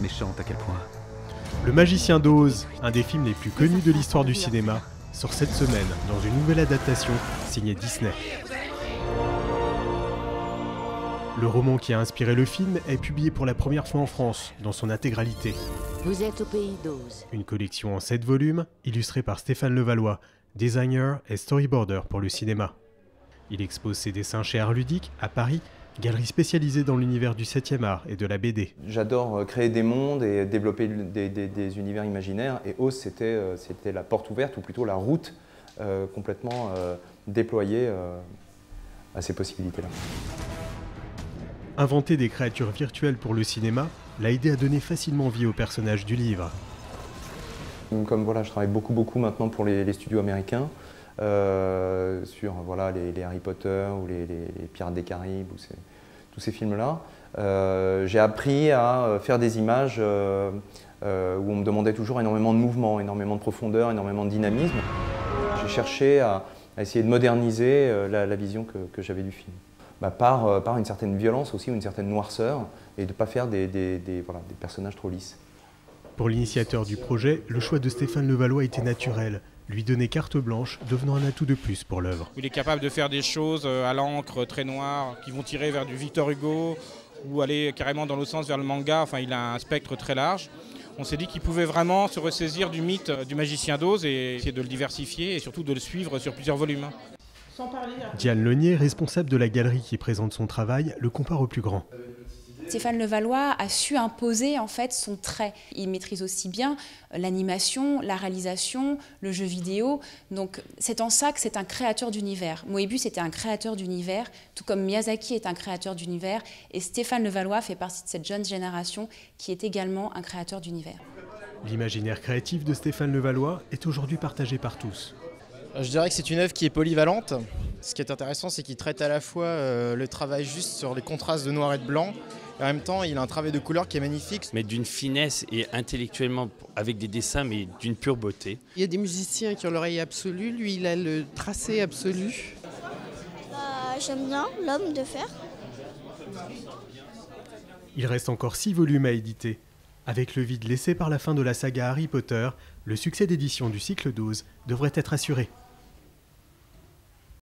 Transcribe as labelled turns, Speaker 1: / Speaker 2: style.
Speaker 1: méchante à quel point.
Speaker 2: Le Magicien d'Oz, un des films les plus connus de l'histoire du cinéma, sort cette semaine dans une nouvelle adaptation signée Disney. Le roman qui a inspiré le film est publié pour la première fois en France, dans son intégralité.
Speaker 3: Vous êtes au pays d'Oz.
Speaker 2: Une collection en 7 volumes, illustrée par Stéphane Levallois, designer et storyboarder pour le cinéma. Il expose ses dessins chez Art Ludique, à Paris, galerie spécialisée dans l'univers du 7e art et de la BD.
Speaker 4: J'adore créer des mondes et développer des univers imaginaires. Et Oz, c'était la porte ouverte, ou plutôt la route complètement déployée à ces possibilités-là.
Speaker 2: Inventer des créatures virtuelles pour le cinéma l'a aidé à donner facilement vie aux personnages du livre.
Speaker 4: Comme voilà, je travaille beaucoup maintenant pour les studios américains, sur voilà, les Harry Potter ou les Pirates des Caraïbes, ou tous ces films-là. J'ai appris à faire des images où on me demandait toujours énormément de mouvement, énormément de profondeur, énormément de dynamisme. J'ai cherché à essayer de moderniser la vision que j'avais du film. Par une certaine violence aussi, ou une certaine noirceur, et de ne pas faire des personnages trop lisses.
Speaker 2: Pour l'initiateur du projet, le choix de Stéphane Levallois était naturel. Lui donner carte blanche, devenant un atout de plus pour l'œuvre.
Speaker 5: Il est capable de faire des choses à l'encre très noire, qui vont tirer vers du Victor Hugo, ou aller carrément dans l'autre sens vers le manga. Enfin, il a un spectre très large. On s'est dit qu'il pouvait vraiment se ressaisir du mythe du Magicien d'Oz et essayer de le diversifier et surtout de le suivre sur plusieurs volumes.
Speaker 2: Diane Leunier, responsable de la galerie qui présente son travail, le compare au plus grand.
Speaker 6: Stéphane Levallois a su imposer en fait son trait. Il maîtrise aussi bien l'animation, la réalisation, le jeu vidéo. Donc c'est en ça que c'est un créateur d'univers. Moebius était un créateur d'univers, tout comme Miyazaki est un créateur d'univers. Et Stéphane Levallois fait partie de cette jeune génération qui est également un créateur d'univers.
Speaker 2: L'imaginaire créatif de Stéphane Levallois est aujourd'hui partagé par tous.
Speaker 7: Je dirais que c'est une œuvre qui est polyvalente. Ce qui est intéressant, c'est qu'il traite à la fois le travail juste sur les contrastes de noir et de blanc, et en même temps, il a un travail de couleur qui est magnifique.
Speaker 8: Mais d'une finesse et intellectuellement, avec des dessins, mais d'une pure beauté.
Speaker 9: Il y a des musiciens qui ont l'oreille absolue, lui il a le tracé absolu.
Speaker 10: J'aime bien l'homme de fer.
Speaker 2: Il reste encore 6 volumes à éditer. Avec le vide laissé par la fin de la saga Harry Potter, le succès d'édition du cycle d'Oz devrait être assuré.